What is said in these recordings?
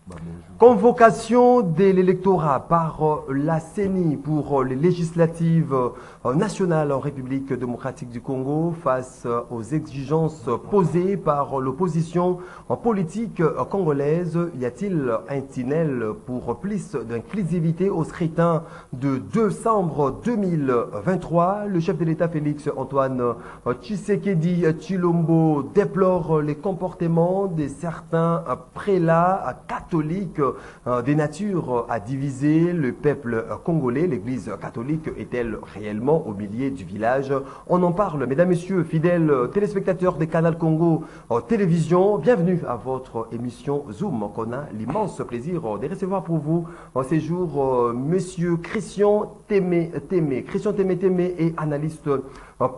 Bah, bonjour. Convocation de l'électorat par la CENI pour les législatives nationales en République démocratique du Congo face aux exigences posées par l'opposition politique congolaise. Y a-t-il un tunnel pour plus d'inclusivité au scrutin de décembre 2023? Le chef de l'État Félix Antoine Tshisekedi Tshilombo déplore les comportements de certains prélats catholiques des natures à diviser le peuple congolais. L'Église catholique est-elle réellement au milieu du village? On en parle. Mesdames, Messieurs, fidèles téléspectateurs des Canal Congo Télévision, bienvenue à votre émission Zoom qu'on a l'immense plaisir de recevoir pour vous en ces jours Monsieur Christian Témé. Christian Témé est analyste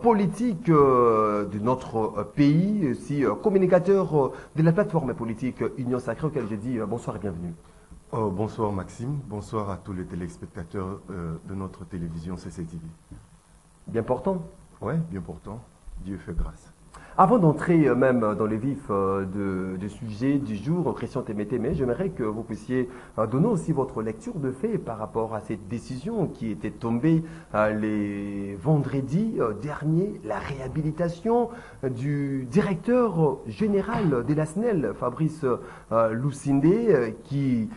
politique de notre pays, aussi communicateur de la plateforme politique Union Sacrée, auquel je dis bonsoir et bienvenue. Bonsoir Maxime, bonsoir à tous les téléspectateurs de notre télévision CCTV. Bien portant. Oui, bien portant. Dieu fait grâce. Avant d'entrer même dans le vif du sujet du jour, Christian Témé, j'aimerais que vous puissiez donner aussi votre lecture de fait par rapport à cette décision qui était tombée les vendredis derniers, la réhabilitation du directeur général de la SNEL, Fabrice Lusinde, qui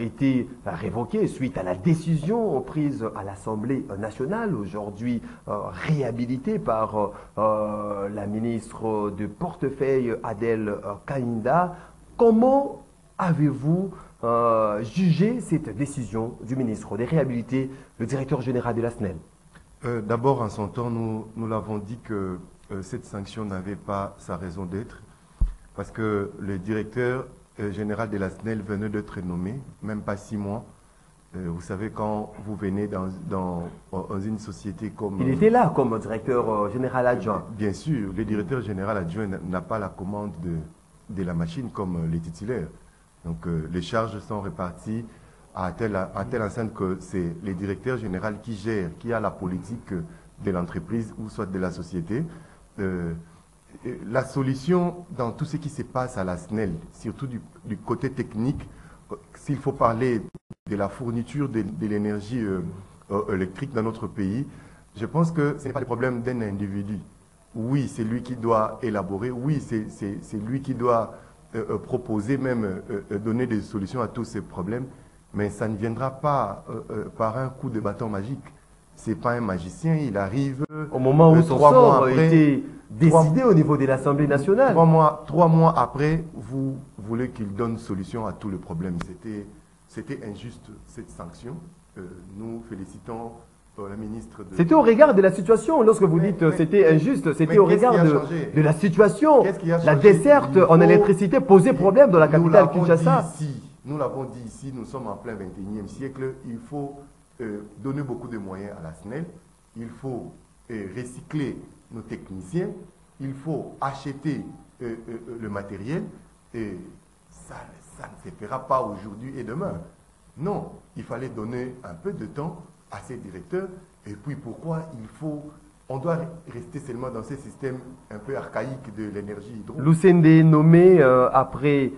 était révoqué suite à la décision prise à l'Assemblée nationale, aujourd'hui réhabilitée par la ministre de portefeuille Adèle Kainda. Comment avez-vous jugé cette décision du ministre de réhabiliter le directeur général de la SNEL? D'abord, en son temps, nous l'avons dit que cette sanction n'avait pas sa raison d'être, parce que le directeur général de la SNEL venait d'être nommé, même pas 6 mois. Vous savez, quand vous venez dans une société comme... Il était là comme directeur général adjoint. Bien sûr, le directeur général adjoint n'a pas la commande de la machine comme les titulaires. Donc les charges sont réparties à telle enceinte que c'est le directeur général qui gère, qui a la politique de l'entreprise ou soit de la société. La solution dans tout ce qui se passe à la SNEL, surtout du côté technique, s'il faut parler de la fourniture de l'énergie électrique dans notre pays, je pense que ce n'est pas le problème d'un individu. Oui, c'est lui qui doit élaborer, oui, c'est lui qui doit proposer, même donner des solutions à tous ces problèmes, mais ça ne viendra pas par un coup de bâton magique. Ce n'est pas un magicien, il arrive... Au moment où son sort a été décidé au niveau de l'Assemblée nationale. 3 mois après, vous voulez qu'il donne solution à tous les problèmes. C'était injuste, cette sanction. Nous félicitons la ministre de... C'était au regard de la situation, lorsque vous dites c'était injuste, c'était au regard de la situation. La desserte en électricité posait problème dans la capitale Kinshasa. Nous l'avons dit ici, nous sommes en plein 21e siècle, il faut donner beaucoup de moyens à la SNEL, il faut recycler nos techniciens, il faut acheter le matériel, et ça ne se fera pas aujourd'hui et demain. Non, il fallait donner un peu de temps à ces directeurs, et puis pourquoi on doit rester seulement dans ces systèmes un peu archaïques de l'énergie hydraulique. Lusinde nommé après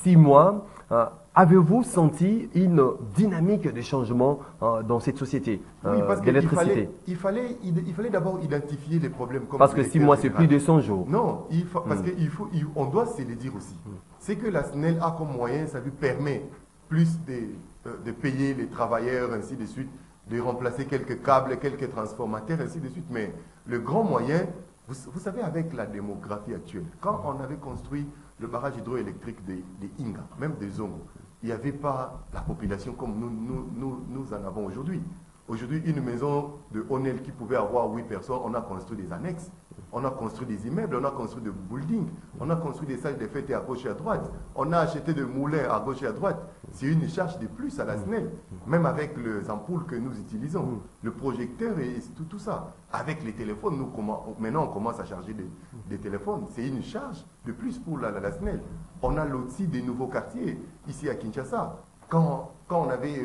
6 mois, avez-vous senti une dynamique de changement dans cette société d'électricité? Il fallait d'abord identifier les problèmes. Parce que 6 mois, c'est plus de 100 jours. Non, parce qu'on doit se le dire aussi. C'est que la SNEL a comme moyen, ça lui permet plus de payer les travailleurs, ainsi de suite, de remplacer quelques câbles, quelques transformateurs, ainsi de suite. Mais le grand moyen, vous savez, avec la démographie actuelle, quand on avait construit le barrage hydroélectrique de Inga, même des Zongo, il n'y avait pas la population comme nous en avons aujourd'hui. Aujourd'hui, une maison de Onel qui pouvait avoir 8 personnes, on a construit des annexes, on a construit des immeubles, on a construit des buildings, on a construit des salles de fête à gauche et à droite, on a acheté des moulins à gauche et à droite. C'est une charge de plus à la SNEL, même avec les ampoules que nous utilisons, le projecteur et tout ça. Avec les téléphones, maintenant on commence à charger des téléphones. C'est une charge de plus pour la SNEL. On a loti des nouveaux quartiers ici à Kinshasa. Quand on avait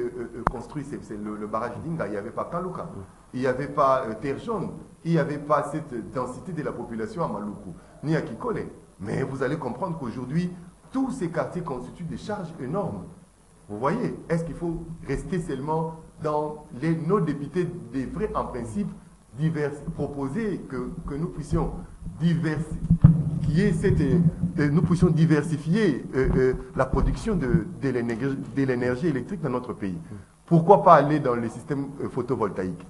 construit le barrage d'Inga, il n'y avait pas Kaluka, il n'y avait pas Terre Jaune, il n'y avait pas cette densité de la population à Maluku, ni à Kikole. Mais vous allez comprendre qu'aujourd'hui, tous ces quartiers constituent des charges énormes. Vous voyez, est-ce qu'il faut rester seulement dans nos députés devraient en principe proposer que nous puissions nous puissions diversifier la production de l'énergie électrique dans notre pays. Pourquoi pas aller dans le système photovoltaïque?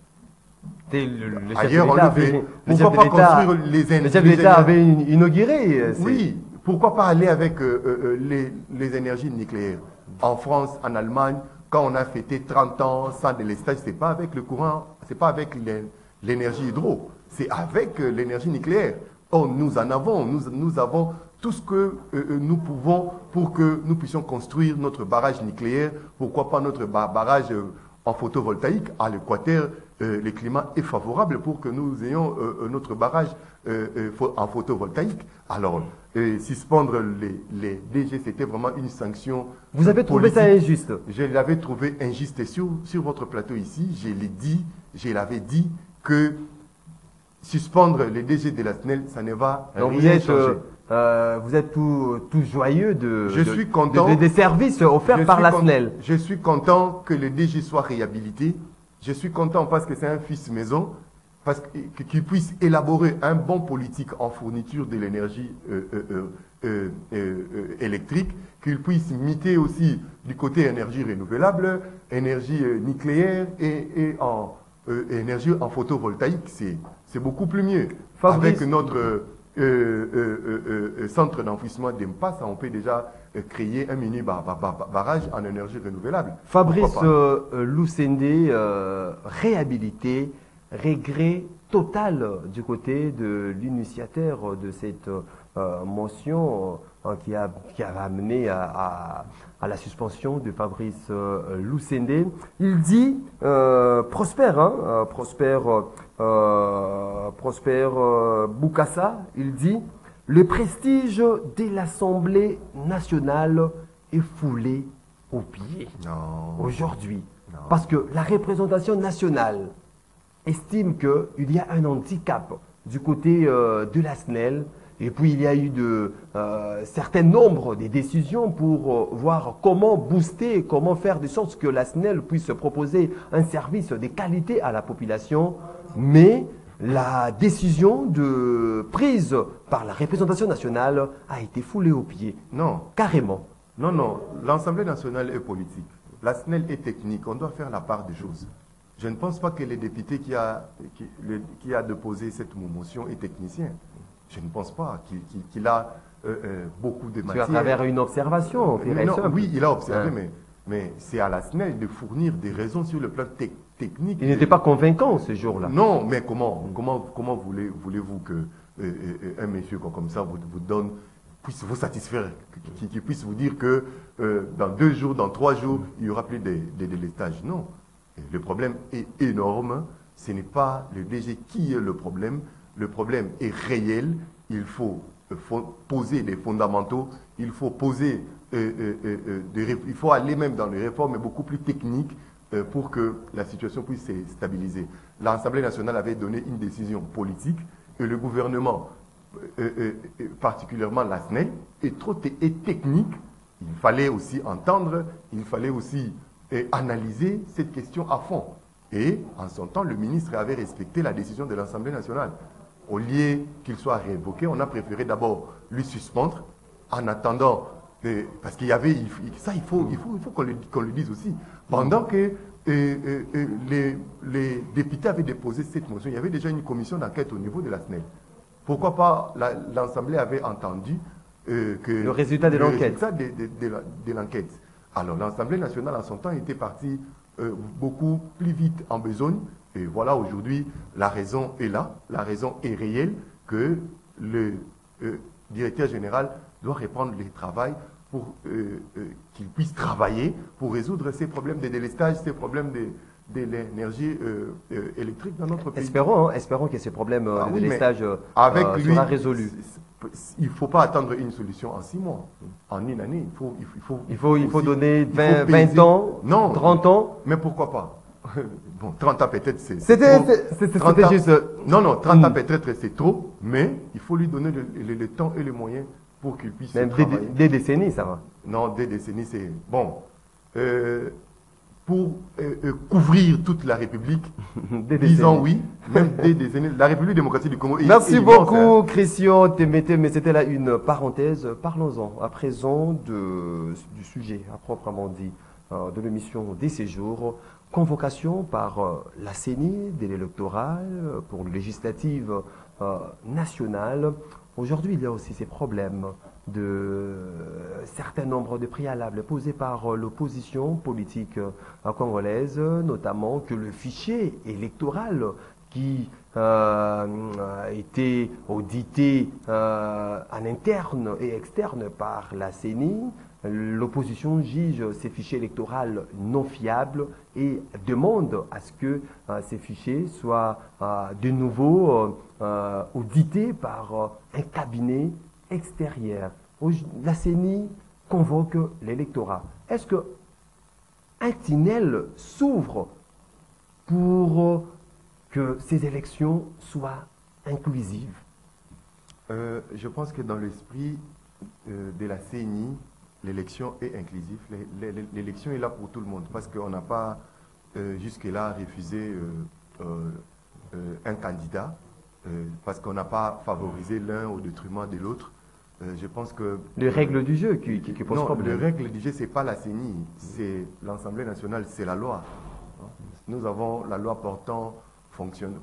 Ailleurs, on le fait. Pourquoi pas construire les énergies? Le chef de l'État avait inauguré. Oui, pourquoi pas aller avec les énergies nucléaires? En France, en Allemagne, quand on a fêté 30 ans sans délestage, c'est pas avec le courant, c'est pas avec l'énergie hydro, c'est avec l'énergie nucléaire. Or, nous avons tout ce que nous pouvons pour que nous puissions construire notre barrage nucléaire. Pourquoi pas notre barrage en photovoltaïque? À l'Équateur, le climat est favorable pour que nous ayons notre barrage en photovoltaïque. Alors, suspendre les DG, c'était vraiment une sanction. Vous avez trouvé ça injuste? Je l'avais trouvé injuste. Et sur votre plateau ici, je l'avais dit que suspendre les DG de la SNEL, ça ne va rien changer. Vous êtes tout joyeux des services offerts par la SNEL. Je suis content que le DG soit réhabilité. Je suis content parce que c'est un fils maison, parce qu'il puisse élaborer un bon politique en fourniture de l'énergie électrique, qu'il puisse miter aussi du côté énergie renouvelable, énergie nucléaire et énergie en photovoltaïque. C'est beaucoup plus mieux. Fabrice, avec notre centre d'enfouissement d'Impasse, on peut déjà créer un mini barrage en énergie renouvelable. Fabrice Lusende, réhabilité, regret total du côté de l'initiateur de cette motion qui a amené à la suspension de Fabrice Lusende. Il dit, Prosper Bokassa, il dit, le prestige de l'Assemblée nationale est foulé aux pieds aujourd'hui. Parce que la représentation nationale estime qu'il y a un handicap du côté de la SNEL. Et puis, il y a eu certain nombre de décisions pour voir comment booster, comment faire de sorte que la SNEL puisse proposer un service de qualité à la population. Mais la décision prise par la représentation nationale a été foulée aux pieds. Non. Carrément. Non. L'Assemblée nationale est politique. La SNEL est technique. On doit faire la part des choses. Je ne pense pas que le député qui a déposé cette motion est technicien. Je ne pense pas qu'il a beaucoup de matière. À travers une observation, oui, il a observé, mais c'est à la SNEL de fournir des raisons sur le plan technique. Il n'était pas convaincant ce jour-là. Non, mais comment voulez-vous qu'un monsieur comme ça vous donne, puisse vous satisfaire, qui puisse vous dire que dans 2 jours, dans 3 jours, il n'y aura plus de délestage? Non. Le problème est énorme. Ce n'est pas le DG qui est le problème. Le problème est réel. Il faut poser les fondamentaux. Il faut il faut aller même dans les réformes beaucoup plus techniques pour que la situation puisse se stabiliser. L'Assemblée nationale avait donné une décision politique et le gouvernement, particulièrement la SNEL, est technique. Il fallait aussi entendre, il fallait aussi analyser cette question à fond. Et en son temps, le ministre avait respecté la décision de l'Assemblée nationale. Au lieu qu'il soit révoqué, on a préféré d'abord lui suspendre en attendant, parce qu'il y avait, ça il faut qu'on le dise aussi, pendant que les députés avaient déposé cette motion, il y avait déjà une commission d'enquête au niveau de la SNEL. Pourquoi pas l'Assemblée avait entendu le résultat de l'enquête. De l'enquête. Alors l'Assemblée nationale en son temps était partie beaucoup plus vite en besogne. Et voilà, aujourd'hui, la raison est là, la raison est réelle, que le directeur général doit reprendre le travail pour qu'il puisse travailler pour résoudre ces problèmes de délestage, ces problèmes de l'énergie électrique dans notre pays. Espérons que ces problèmes de délestage sera résolu. Il ne faut pas attendre une solution en 6 mois, en une année. Il faut donner 20 ans, non, 30 ans. Mais pourquoi pas? Bon, 30 ans peut-être c'est juste... Non, 30 ans peut-être c'est trop, mais il faut lui donner le temps et les moyens pour qu'ils puissent Même travailler. des décennies, ça va. Non, des décennies, c'est bon. Pour couvrir toute la République, disons oui, même des décennies. La République démocratique du Congo. Merci est immense, beaucoup, hein. Christian Temete, mais c'était là une parenthèse. Parlons-en à présent du sujet à proprement dit de l'émission des séjours. Convocation par la CENI dès l'électoral pour le législative national. Aujourd'hui, il y a aussi ces problèmes de certain nombre de préalables posés par l'opposition politique congolaise, notamment que le fichier électoral qui a été audité en interne et externe par la CENI. L'opposition juge ces fichiers électoraux non fiables et demande à ce que ces fichiers soient de nouveau audités par un cabinet extérieur. La CENI convoque l'électorat. Est-ce qu'un tunnel s'ouvre pour que ces élections soient inclusives? Je pense que dans l'esprit de la CENI, l'élection est inclusive. L'élection est là pour tout le monde parce qu'on n'a pas jusque-là refusé un candidat parce qu'on n'a pas favorisé l'un au détriment de l'autre. Je pense que... Les règles du jeu qui posent problème. Les règles du jeu, ce n'est pas la CENI, c'est l'Assemblée nationale, c'est la loi. Nous avons la loi portant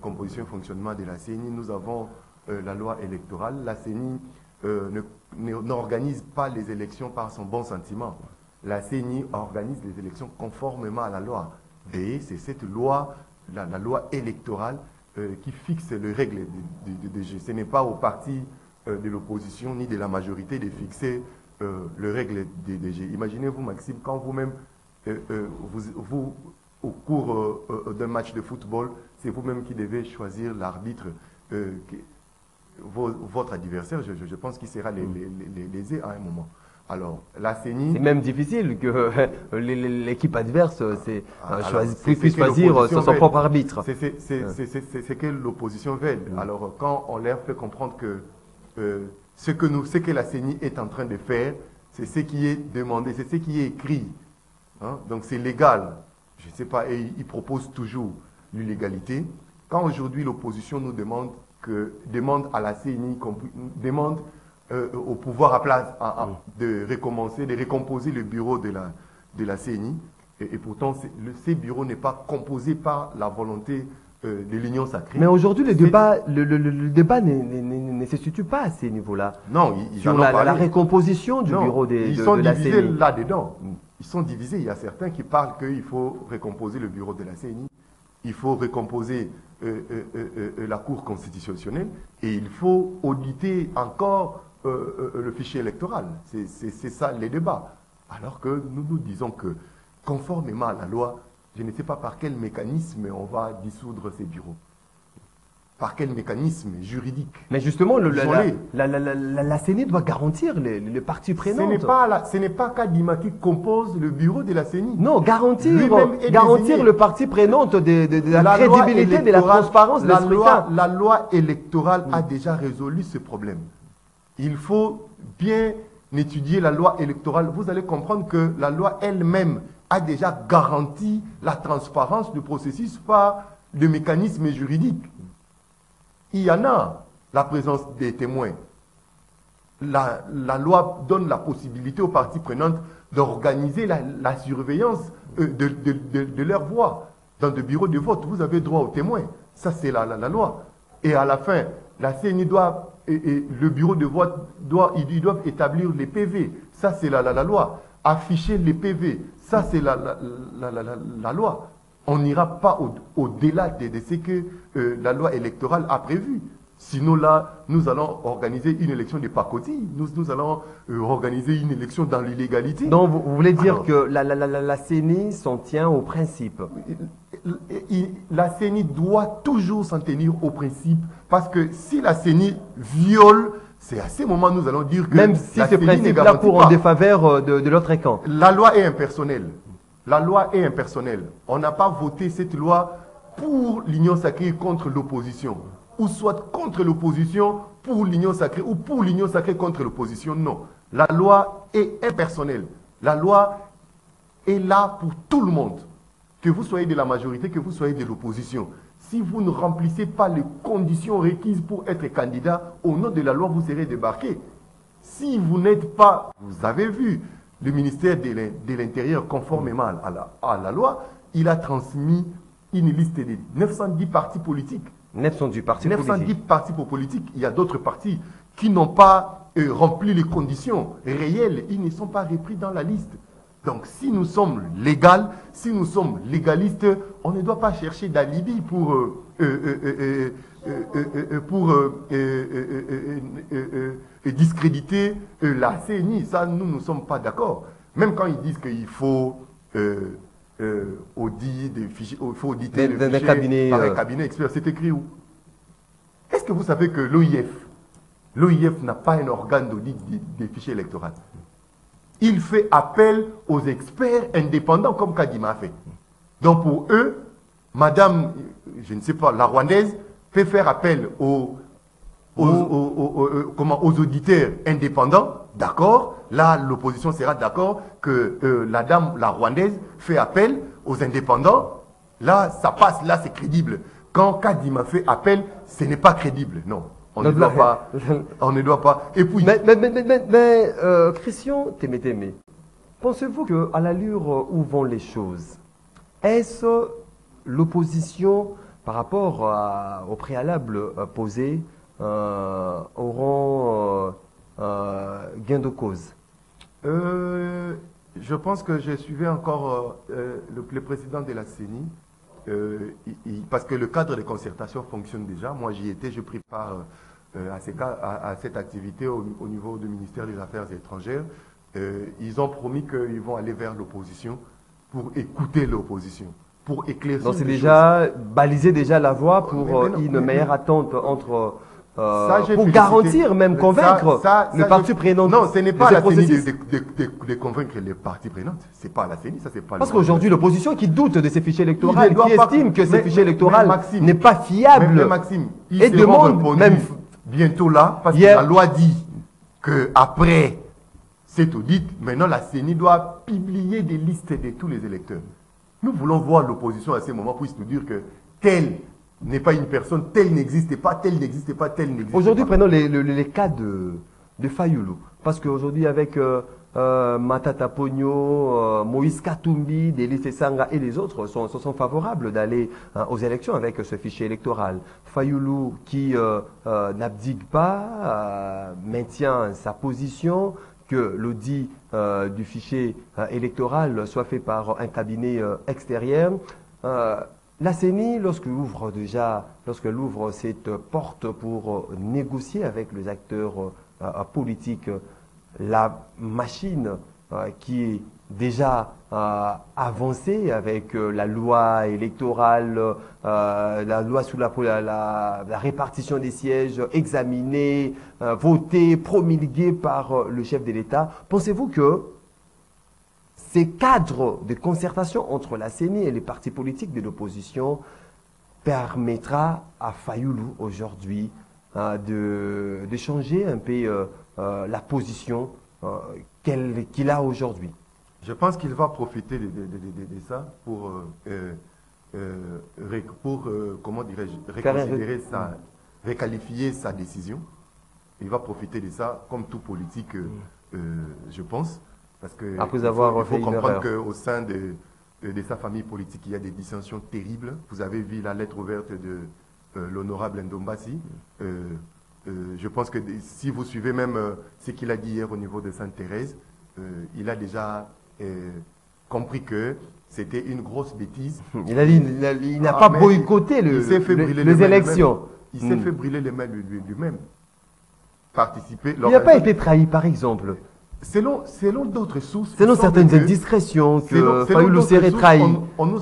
composition et fonctionnement de la CENI, nous avons la loi électorale. La CENI n'organise pas les élections par son bon sentiment. La CENI organise les élections conformément à la loi. Et c'est cette loi, la loi électorale, qui fixe les règles de jeu. Ce n'est pas au parti de l'opposition ni de la majorité de fixer les règles des jeux. Imaginez-vous, Maxime, quand vous-même, vous, au cours d'un match de football, c'est vous-même qui devez choisir l'arbitre, votre adversaire. Je pense qu'il sera lésé à un moment. Alors, la CENI... C'est même difficile que l'équipe adverse puisse choisir son propre arbitre. C'est que l'opposition veut. Alors, quand on leur fait comprendre que ce que la CENI est en train de faire, c'est ce qui est demandé, c'est ce qui est écrit. Hein? Donc, c'est légal. Je ne sais pas, et ils proposent toujours l'illégalité. Quand aujourd'hui l'opposition nous demande à la CENI, demande au pouvoir à place de récomposer le bureau de la CENI, et pourtant ces bureaux n'est pas composé par la volonté de l'Union sacrée. Mais aujourd'hui, le débat ne se situe pas à ces niveaux-là. Non, ils en ont la récomposition du bureau de la CENI. Ils sont divisés là-dedans. Ils sont divisés. Il y a certains qui parlent qu'il faut récomposer le bureau de la CENI, il faut récomposer la Cour constitutionnelle et il faut auditer encore le fichier électoral. C'est ça les débats. Alors que nous disons que, conformément à la loi, je ne sais pas par quel mécanisme on va dissoudre ces bureaux. Par quel mécanisme juridique? Mais justement, la CENI doit garantir les parties prenantes. Ce n'est pas Kadima qui compose le bureau de la CENI. Non, garantir le parti prenante de la crédibilité, de la transparence des scrutins. La loi électorale a déjà résolu ce problème. Il faut bien étudier la loi électorale. Vous allez comprendre que la loi elle-même a déjà garanti la transparence du processus par le mécanisme juridique. Il y en a la présence des témoins. La loi donne la possibilité aux parties prenantes d'organiser la surveillance de leur voix. Dans des bureaux de vote, vous avez droit aux témoins. Ça, c'est la loi. Et à la fin, la CENI le bureau de vote ils doivent établir les PV. Ça, c'est la loi. Afficher les PV. Ça, c'est la loi. On n'ira pas au-delà de ce que la loi électorale a prévu. Sinon, là, nous allons organiser une élection de pacotille. Nous allons organiser une élection dans l'illégalité. Donc, vous voulez dire que la CENI s'en tient au principe? La CENI doit toujours s'en tenir au principe. Parce que si la CENI viole, c'est à ce moment nous allons dire que... Même si ce principe-là court en défaveur de l'autre camp. La loi est impersonnelle. La loi est impersonnelle. On n'a pas voté cette loi pour l'Union sacrée contre l'opposition. ou soit contre l'opposition pour l'union sacrée, ou pour l'union sacrée contre l'opposition. Non. La loi est impersonnelle. La loi est là pour tout le monde. Que vous soyez de la majorité, que vous soyez de l'opposition. Si vous ne remplissez pas les conditions requises pour être candidat, au nom de la loi, vous serez débarqué. Si vous n'êtes pas, vous avez vu, le ministère de l'Intérieur, conformément à la loi, il a transmis une liste de 910 partis politiques. 910 partis 910 partis politiques. Il y a d'autres partis qui n'ont pas rempli les conditions réelles. Ils ne sont pas repris dans la liste. Donc, si nous sommes légaux, si nous sommes légalistes, on ne doit pas chercher d'alibi pour discréditer la CENI. Ça, nous ne sommes pas d'accord. Même quand ils disent qu'il faut auditer le fichier par un cabinet expert, c'est écrit où? Est-ce que vous savez que l'OIF n'a pas un organe d'audit des fichiers électoraux? Il fait appel aux experts indépendants comme Kadima a fait. Donc pour eux, madame, je ne sais pas, la Rwandaise peut faire appel aux auditeurs indépendants, d'accord. Là, l'opposition sera d'accord que la Rwandaise fait appel aux indépendants. Là, ça passe, là, c'est crédible. Quand Kadima fait appel, ce n'est pas crédible, non. On ne doit pas. On ne doit pas. Et puis. Mais Christian Témé, pensez-vous qu'à l'allure où vont les choses, est-ce l'opposition par rapport au préalable posé auront gain de cause? Je pense que je suivais encore le président de la CENI. Parce que le cadre de concertation fonctionne déjà. Moi, j'y étais, je prépare à cette activité au niveau du ministère des Affaires étrangères. Ils ont promis qu'ils vont aller vers l'opposition pour écouter l'opposition, pour éclaircir. Donc c'est déjà baliser déjà la voie pour une meilleure attente entre... pour garantir, même convaincre le parti prenant. Non, ce n'est pas la CENI de convaincre les parties prenantes. C'est pas la CENI, ça c'est pas. Parce qu'aujourd'hui, l'opposition qui doute de ces fichiers électoraux, qui estime que ces fichiers électoraux n'est pas fiable, mais Maxime, et demande même bientôt là, parce que la loi dit que après cet audit, maintenant la CENI doit publier des listes de tous les électeurs. Nous voulons voir l'opposition à ce moment pour nous dire que tel n'est pas une personne, tel n'existe pas, tel n'existe pas, tel n'existe pas. Aujourd'hui, prenons les cas de Fayulu. Parce qu'aujourd'hui, avec Matata Pogno, Moïse Katumbi, Délice Sanga et les autres sont favorables d'aller aux élections avec ce fichier électoral. Fayulu qui n'abdique pas, maintient sa position, que l'audit du fichier électoral soit fait par un cabinet extérieur. La CENI, lorsqu'elle ouvre cette porte pour négocier avec les acteurs politiques, la machine qui est déjà avancée avec la loi électorale, la loi sur la répartition des sièges examinée, votée, promulguée par le chef de l'État, pensez-vous que ces cadres de concertation entre la CENI et les partis politiques de l'opposition permettra à Fayulu aujourd'hui de changer un peu la position qu'il a aujourd'hui? Je pense qu'il va profiter de ça pour comment dirais-je, reconsidérer requalifier sa décision. Il va profiter de ça comme tout politique, je pense. Parce que après avoir il faut comprendre qu'au sein de sa famille politique, il y a des dissensions terribles. Vous avez vu la lettre ouverte de l'honorable Ndombasi. Je pense que si vous suivez même ce qu'il a dit hier au niveau de Sainte-Thérèse, il a déjà compris que c'était une grosse bêtise. Il n'a pas boycotté les élections. Il s'est fait brûler les mains lui-même. Participer. Il n'a pas été trahi, par exemple. Selon d'autres sources. Selon certaines indiscrétions que Fayulu serait trahi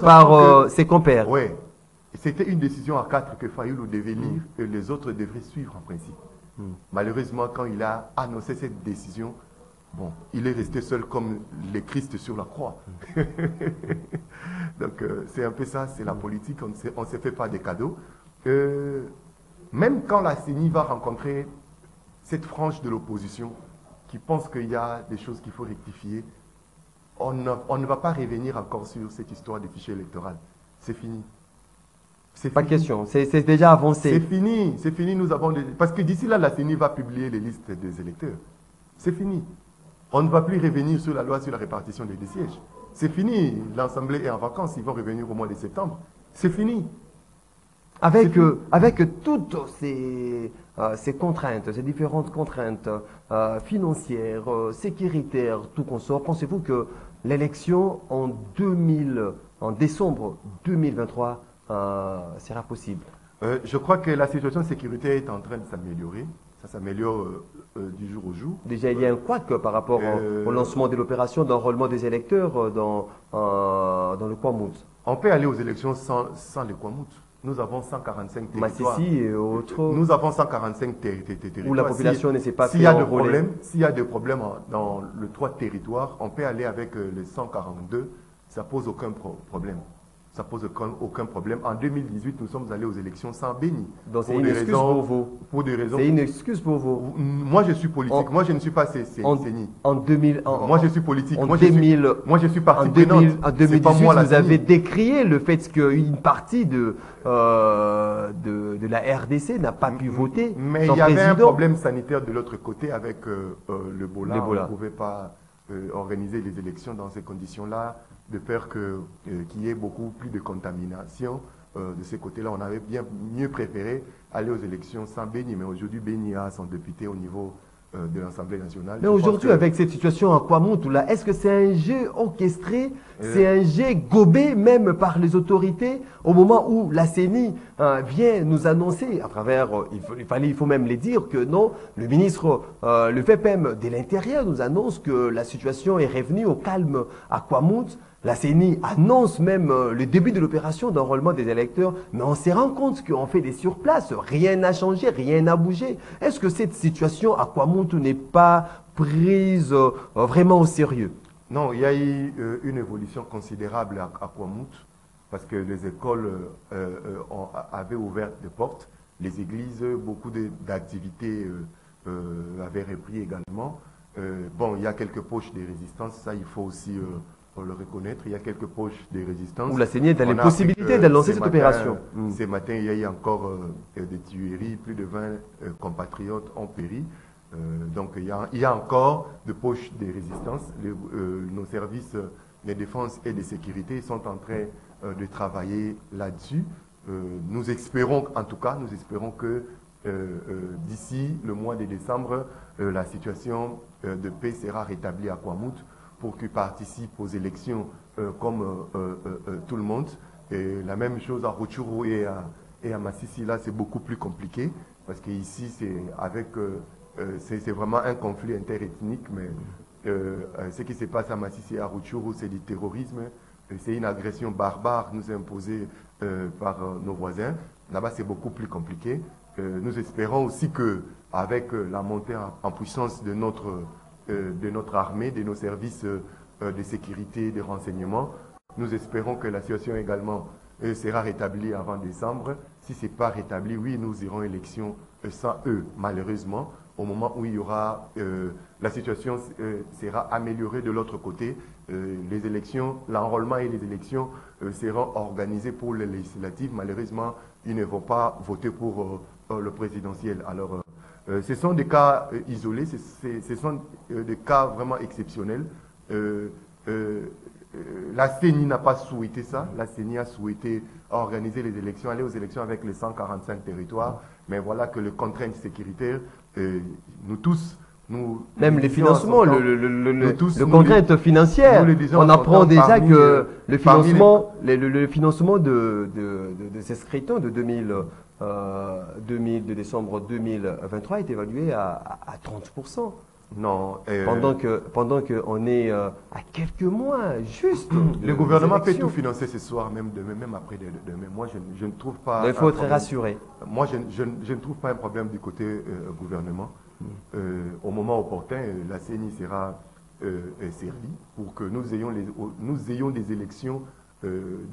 par ses compères. Oui. C'était une décision à 4 que Fayulu devait lire et les autres devraient suivre en principe. Malheureusement, quand il a annoncé cette décision, bon, il est resté seul comme le Christ sur la croix. Donc c'est un peu ça, c'est la politique, on ne se fait pas des cadeaux. même quand la CENI va rencontrer cette frange de l'opposition qui pense qu'il y a des choses qu'il faut rectifier, on ne va pas revenir encore sur cette histoire des fichiers électoraux. C'est fini. Pas question, c'est déjà avancé. C'est fini, nous avons parce que d'ici là, la CENI va publier les listes des électeurs. C'est fini. On ne va plus revenir sur la loi sur la répartition des sièges. C'est fini. L'Assemblée est en vacances, ils vont revenir au mois de septembre. C'est fini. Avec toutes ces contraintes, ces différentes contraintes financières, sécuritaires, tout consort, pensez-vous que l'élection en décembre 2023 sera possible? Je crois que la situation sécuritaire est en train de s'améliorer. Ça s'améliore du jour au jour. Déjà, il y a un couac par rapport au lancement de l'opération d'enrôlement des électeurs dans le Kwamouth. On peut aller aux élections sans le Kwamouth. Nous avons 145 territoires. Massissi et autres. Nous avons 145 territoires. Où la population ne s'est pas fait enrôler. S'il y a des problèmes dans le 3 territoires, on peut aller avec les 142. Ça pose aucun problème. Ça pose aucun problème. En 2018, nous sommes allés aux élections sans béni. Donc c'est une excuse pour vous. Pour des raisons. C'est une excuse pour vous. Moi, je suis politique. Moi, je ne suis pas CENI. Moi, je suis politique. Moi, je suis partie prenante. En 2018, vous avez décrié le fait qu'une partie de la RDC n'a pas pu voter. Mais il y avait un problème sanitaire de l'autre côté avec l'Ebola. On ne pouvait pas organiser les élections dans ces conditions-là, de peur qu'il y ait beaucoup plus de contamination de ces côtés-là. On avait bien mieux préféré aller aux élections sans Béni, mais aujourd'hui Béni a son député au niveau de l'Assemblée nationale. Mais aujourd'hui, avec cette situation en Kwamouth, là, est-ce que c'est un jeu orchestré, c'est un jeu gobé même par les autorités au moment où la CENI vient nous annoncer à travers, il faut même les dire que non, le ministre, le FEPEM de l'Intérieur nous annonce que la situation est revenue au calme à Kwamouth. La CENI annonce même le début de l'opération d'enrôlement des électeurs, mais on se rend compte qu'on fait des surplaces, rien n'a changé, rien n'a bougé. Est-ce que cette situation à Kwamouth n'est pas prise vraiment au sérieux? Non, il y a eu une évolution considérable à Kwamouth, parce que les écoles avaient ouvert des portes, les églises, beaucoup d'activités avaient repris également. Bon, il y a quelques poches de résistance, ça il faut aussi... pour le reconnaître, il y a quelques poches de résistance. Où la CENI a les possibilités de lancer cette opération. Ce matin, il y a eu encore des tueries, plus de 20 compatriotes ont péri. Donc il y a encore des poches de résistance. Nos services de défense et de sécurité sont en train de travailler là-dessus. Nous espérons, en tout cas, que d'ici le mois de décembre, la situation de paix sera rétablie à Kwamouth, pour qu'ils participent aux élections comme tout le monde. Et la même chose à Rutshuru et à Massissi, là c'est beaucoup plus compliqué, parce qu'ici c'est vraiment un conflit interethnique, mais ce qui se passe à Massissi et à Rutshuru, c'est du terrorisme, c'est une agression barbare nous imposée par nos voisins. Là-bas c'est beaucoup plus compliqué. Nous espérons aussi qu'avec la montée en puissance de notre armée, de nos services de sécurité, de renseignement. Nous espérons que la situation également sera rétablie avant décembre. Si ce n'est pas rétabli, oui, nous irons élection sans eux, malheureusement. Au moment où il y aura, la situation sera améliorée de l'autre côté. Les élections, l'enrôlement et les élections seront organisées pour les législatives. Malheureusement, ils ne vont pas voter pour le présidentiel. Alors, ce sont des cas isolés, ce sont des cas vraiment exceptionnels. La CENI n'a pas souhaité ça. La CENI a souhaité organiser les élections, aller aux élections avec les 145 territoires. Mais voilà que les contraintes sécuritaires, nous tous, même les financements, le contrainte financière, on apprend déjà que le financement de ces scrutins de 2000 de décembre 2023 est évalué à 30%. Non. Pendant qu'on est à quelques mois, juste. Le gouvernement peut tout financer ce soir, même demain, même après demain. Moi, je ne trouve pas. Il faut être rassuré. Moi, je ne trouve pas un problème du côté gouvernement. Au moment opportun, la CENI sera servie pour que nous ayons des élections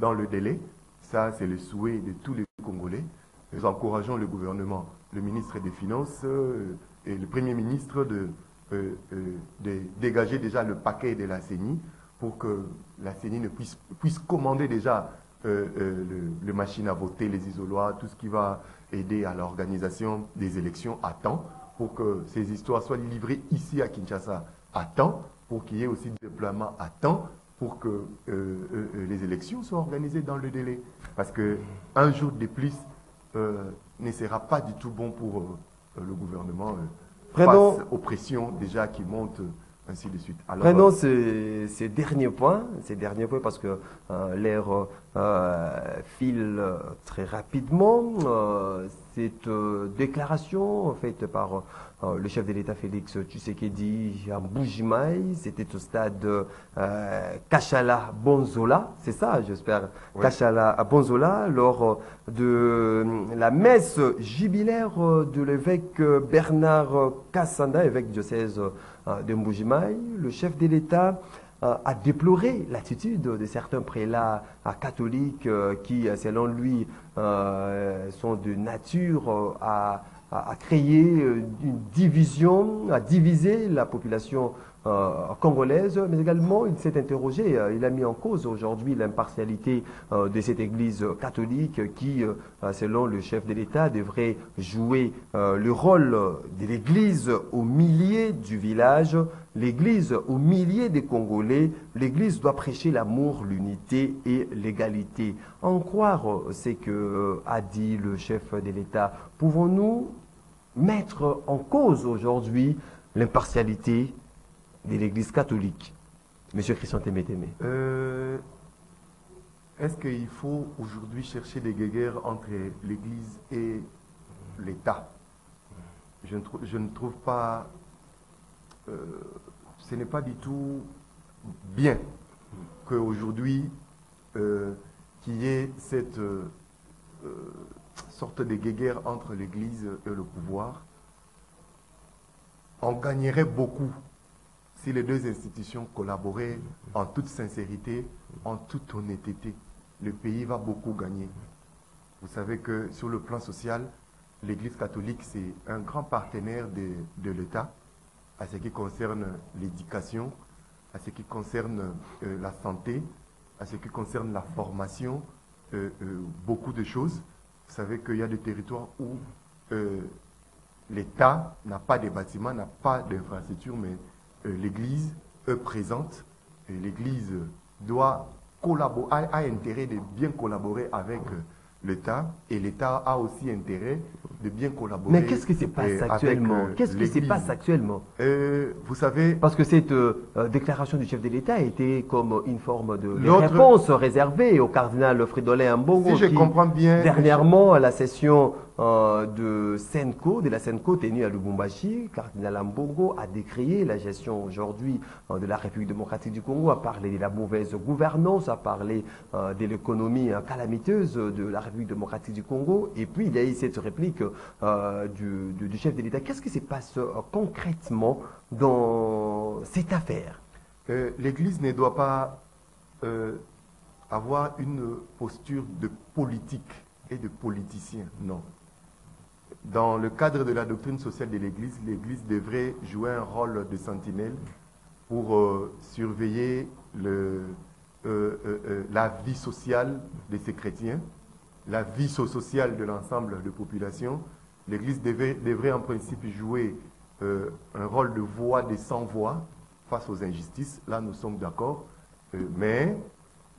dans le délai. Ça, c'est le souhait de tous les Congolais. nous encourageons le gouvernement, le ministre des Finances et le Premier ministre de dégager déjà le paquet de la CENI pour que la CENI puisse commander déjà le machine à voter, les isoloirs, tout ce qui va aider à l'organisation des élections à temps, pour que ces histoires soient livrées ici à Kinshasa à temps, pour qu'il y ait aussi des déploiements à temps, pour que les élections soient organisées dans le délai. Parce qu'un jour de plus ne sera pas du tout bon pour le gouvernement face aux pressions déjà qui montent, ainsi de suite. Alors, prenons ces derniers points parce que l'air file très rapidement. Cette déclaration faite par le chef de l'État Félix Tshisekedi à Mbujimayi, c'était au stade Kachala Bonzola, c'est ça j'espère, oui. Kachala Bonzola, lors de la messe jubilaire de l'évêque Bernard Kassanda, évêque diocèse de Mbujimayi. Le chef de l'État a déploré l'attitude de certains prélats catholiques qui, selon lui, sont de nature à créer une division, à diviser la population congolaise, mais également il s'est interrogé, il a mis en cause aujourd'hui l'impartialité de cette église catholique qui, selon le chef de l'État, devrait jouer le rôle de l'église au milieu du village, l'église au milieu des Congolais. L'église doit prêcher l'amour, l'unité et l'égalité. En croire ce que a dit le chef de l'État, pouvons-nous mettre en cause aujourd'hui l'impartialité de l'Église catholique? Monsieur Christian Témétémé. Est-ce qu'il faut aujourd'hui chercher des guéguerres entre l'Église et l'État? Je ne trouve pas... ce n'est pas du tout bien qu'aujourd'hui, qu'il y ait cette sorte de guéguerre entre l'Église et le pouvoir. On gagnerait beaucoup si les deux institutions collaboraient en toute sincérité, en toute honnêteté. Le pays va beaucoup gagner. Vous savez que sur le plan social, l'Église catholique, c'est un grand partenaire de l'État à ce qui concerne l'éducation, à ce qui concerne la santé, à ce qui concerne la formation, beaucoup de choses. Vous savez qu'il y a des territoires où l'État n'a pas de bâtiments, n'a pas d'infrastructure, mais l'Église est présente. Et l'Église doit collaborer, a intérêt de bien collaborer avec l'État, et l'État a aussi intérêt de bien collaborer. Mais qu'est-ce qui se passe actuellement? Qu'est-ce qui se passe actuellement? Vous savez... Parce que cette déclaration du chef de l'État a été comme une forme de réponse réservée au cardinal Fridolin Ambongo, si je comprends bien, dernièrement, à la session de la Senco tenue à Lubumbashi, cardinal Ambongo a décrié la gestion aujourd'hui de la République démocratique du Congo, a parlé de la mauvaise gouvernance, a parlé de l'économie calamiteuse de la République démocratique du Congo, et puis il y a eu cette réplique du chef de l'État. Qu'est-ce qui se passe concrètement dans cette affaire? L'Église ne doit pas avoir une posture de politique et de politicien, non. Dans le cadre de la doctrine sociale de l'Église, l'Église devrait jouer un rôle de sentinelle pour surveiller la vie sociale de ces chrétiens, la vie sociale de l'ensemble de la population. L'Église devrait en principe jouer un rôle de voix des sans-voix face aux injustices. Là, nous sommes d'accord. Mais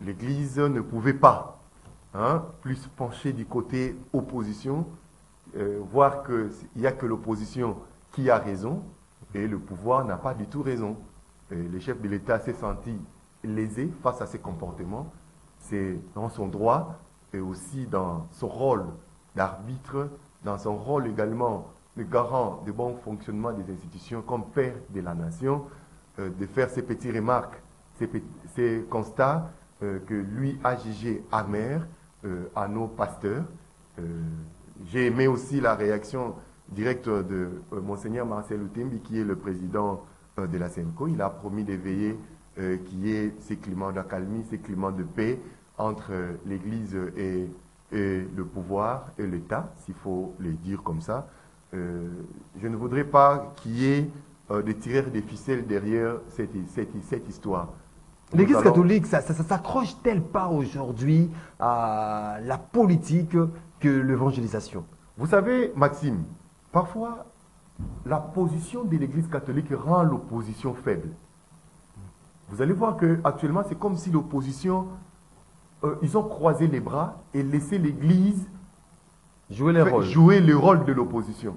l'Église ne pouvait pas plus pencher du côté opposition, voir qu'il n'y a que l'opposition qui a raison et le pouvoir n'a pas du tout raison. Le chef de l'État s'est senti lésé face à ces comportements. C'est dans son droit et aussi dans son rôle d'arbitre, dans son rôle également de garant du bon fonctionnement des institutions comme père de la nation, de faire ces petites remarques, ces constats que lui a jugés amers à nos pasteurs. J'ai aimé aussi la réaction directe de Monseigneur Marcel Outembi, qui est le président de la Senco. Il a promis de veiller qu'il y ait ces climats d'accalmie, ces climats de paix entre l'Église et et le pouvoir et l'État, s'il faut les dire comme ça. Je ne voudrais pas qu'il y ait des tireurs des ficelles derrière cette histoire. L'Église catholique, ça s'accroche-t-elle pas aujourd'hui à la politique que l'évangélisation? Vous savez, Maxime, parfois, la position de l'Église catholique rend l'opposition faible. Vous allez voir qu'actuellement, c'est comme si l'opposition, ils ont croisé les bras et laissé l'Église jouer le rôle de l'opposition.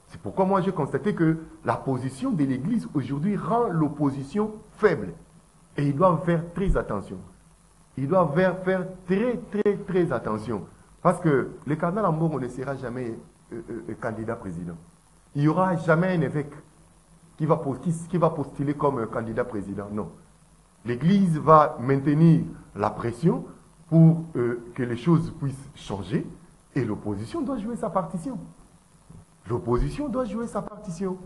C'est pourquoi moi j'ai constaté que la position de l'Église aujourd'hui rend l'opposition faible. Et ils doivent faire très attention. Ils doivent faire très attention. Parce que le cardinal Ambongo ne sera jamais candidat président. Il n'y aura jamais un évêque qui va postuler comme candidat président. Non. L'Église va maintenir la pression pour que les choses puissent changer et l'opposition doit jouer sa partition. L'opposition doit jouer sa partition.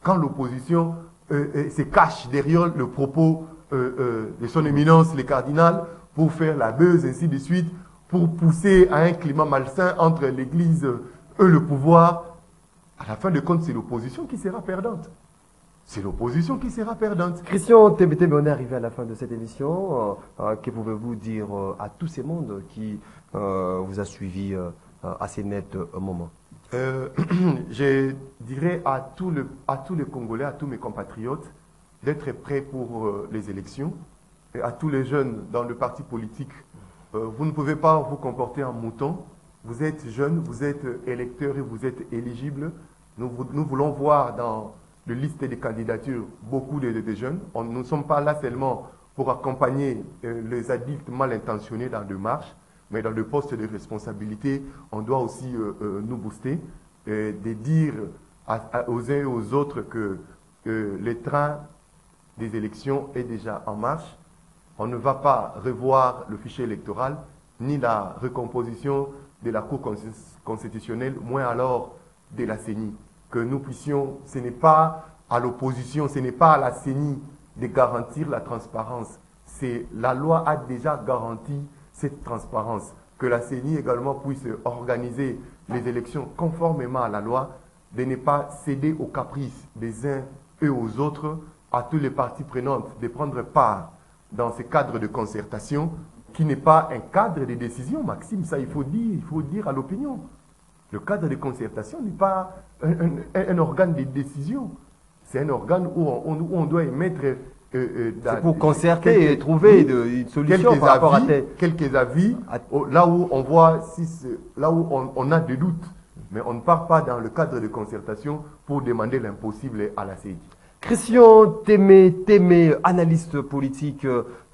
Quand l'opposition se cache derrière le propos de son éminence, le cardinal, pour faire la buzz, ainsi de suite, pour pousser à un climat malsain entre l'Église et le pouvoir, à la fin de compte, c'est l'opposition qui sera perdante. C'est l'opposition qui sera perdante. Christian Tembetebe, on est arrivé à la fin de cette émission. Que pouvez-vous dire à tous ces mondes qui vous a suivi à ces nets moments? Je dirais à tous les Congolais, à tous mes compatriotes, d'être prêts pour les élections. Et à tous les jeunes dans le parti politique, vous ne pouvez pas vous comporter en mouton. Vous êtes jeunes, vous êtes électeurs et vous êtes éligibles. Nous voulons voir dans la liste des candidatures beaucoup de jeunes. Nous ne sommes pas là seulement pour accompagner les adultes mal intentionnés dans des marches, mais dans le poste de responsabilité, on doit aussi nous booster, de dire aux uns et aux autres que le train des élections est déjà en marche. On ne va pas revoir le fichier électoral, ni la recomposition de la Cour constitutionnelle, moins alors de la CENI. Que nous puissions, ce n'est pas à l'opposition, ce n'est pas à la CENI de garantir la transparence. La loi a déjà garanti cette transparence. Que la CENI également puisse organiser les élections conformément à la loi, de ne pas céder aux caprices des uns et aux autres, à tous les parties prenantes, de prendre part dans ce cadre de concertation qui n'est pas un cadre de décision, Maxime, ça il faut dire à l'opinion. Le cadre de concertation n'est pas un organe de décision. C'est un organe où on doit émettre... c'est pour concerter et trouver une solution par rapport à quelques avis, là où on voit, là où on a des doutes. Mais on ne part pas dans le cadre de concertation pour demander l'impossible à la CEDI. Christian Témé, analyste politique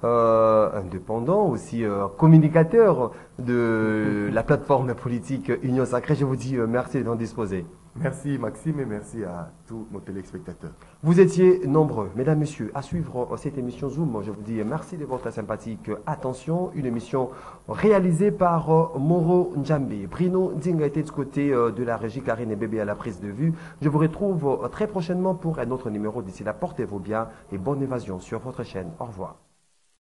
indépendant, aussi communicateur de la plateforme politique Union Sacrée. Je vous dis merci d'en disposer. Merci Maxime et merci à tous nos téléspectateurs. Vous étiez nombreux, mesdames, messieurs, à suivre cette émission Zoom. Je vous dis merci de votre sympathique attention. Une émission réalisée par Moro Njambe. Bruno Ndinga était du côté de la régie, Karine et Bébé à la prise de vue. Je vous retrouve très prochainement pour un autre numéro. D'ici là, portez-vous bien et bonne évasion sur votre chaîne. Au revoir.